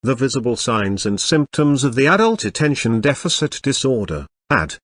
The visible signs and symptoms of the adult attention deficit disorder, ADD.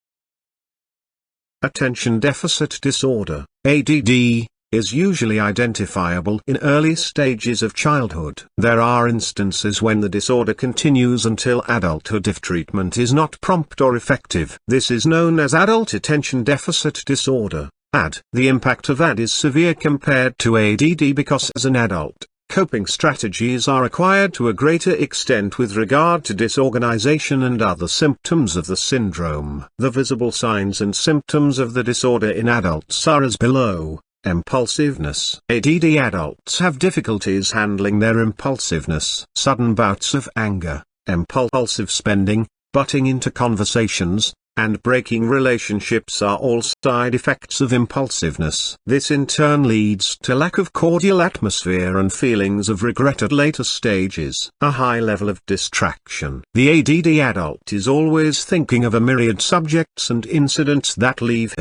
Attention deficit disorder, ADD, is usually identifiable in early stages of childhood. There are instances when the disorder continues until adulthood if treatment is not prompt or effective. This is known as adult attention deficit disorder, ADD. The impact of ADD is severe compared to ADD because as an adult, coping strategies are acquired to a greater extent with regard to disorganization and other symptoms of the syndrome. The visible signs and symptoms of the disorder in adults are as below. Impulsiveness. ADD adults have difficulties handling their impulsiveness. Sudden bouts of anger, impulsive spending, butting into conversations, and breaking relationships are all side effects of impulsiveness. This in turn leads to lack of cordial atmosphere and feelings of regret at later stages. A high level of distraction. The ADD adult is always thinking of a myriad subjects and incidents that leave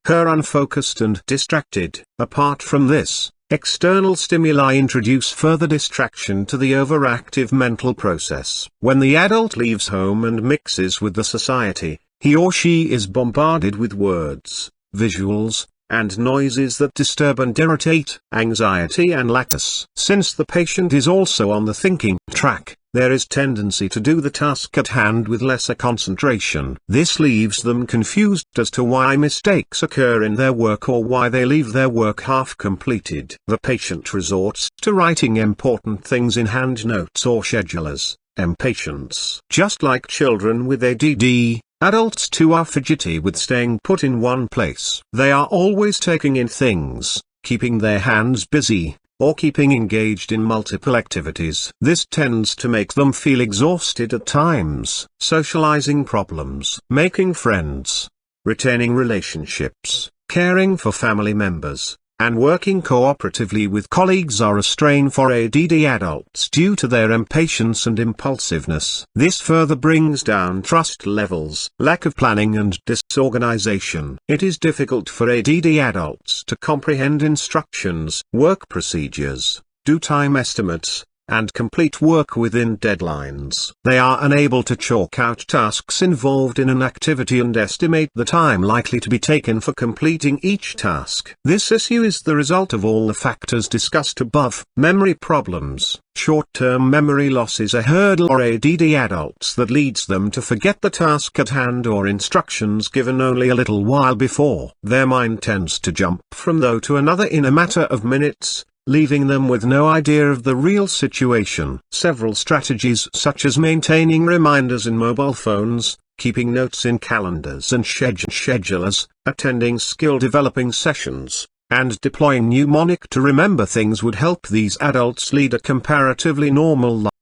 her unfocused and distracted. Apart from this, external stimuli introduce further distraction to the overactive mental process. When the adult leaves home and mixes with the society, he or she is bombarded with words, visuals, and noises that disturb and irritate. Anxiety and lackness. Since the patient is also on the thinking track, there is tendency to do the task at hand with lesser concentration. This leaves them confused as to why mistakes occur in their work or why they leave their work half completed. The patient resorts to writing important things in hand notes or schedulers. Impatience. Just like children with ADD, adults too are fidgety with staying put in one place. They are always taking in things, keeping their hands busy, or keeping engaged in multiple activities. This tends to make them feel exhausted at times. Socializing problems. Making friends, retaining relationships, caring for family members, and working cooperatively with colleagues are a strain for ADD adults due to their impatience and impulsiveness. This further brings down trust levels. Lack of planning and disorganization. It is difficult for ADD adults to comprehend instructions, work procedures, do time estimates, and complete work within deadlines. They are unable to chalk out tasks involved in an activity and estimate the time likely to be taken for completing each task. This issue is the result of all the factors discussed above. Memory problems. Short-term memory loss is a hurdle for ADD adults that leads them to forget the task at hand or instructions given only a little while before. Their mind tends to jump from one to another in a matter of minutes, leaving them with no idea of the real situation. Several strategies such as maintaining reminders in mobile phones, keeping notes in calendars and schedulers, attending skill-developing sessions, and deploying mnemonic to remember things would help these adults lead a comparatively normal life.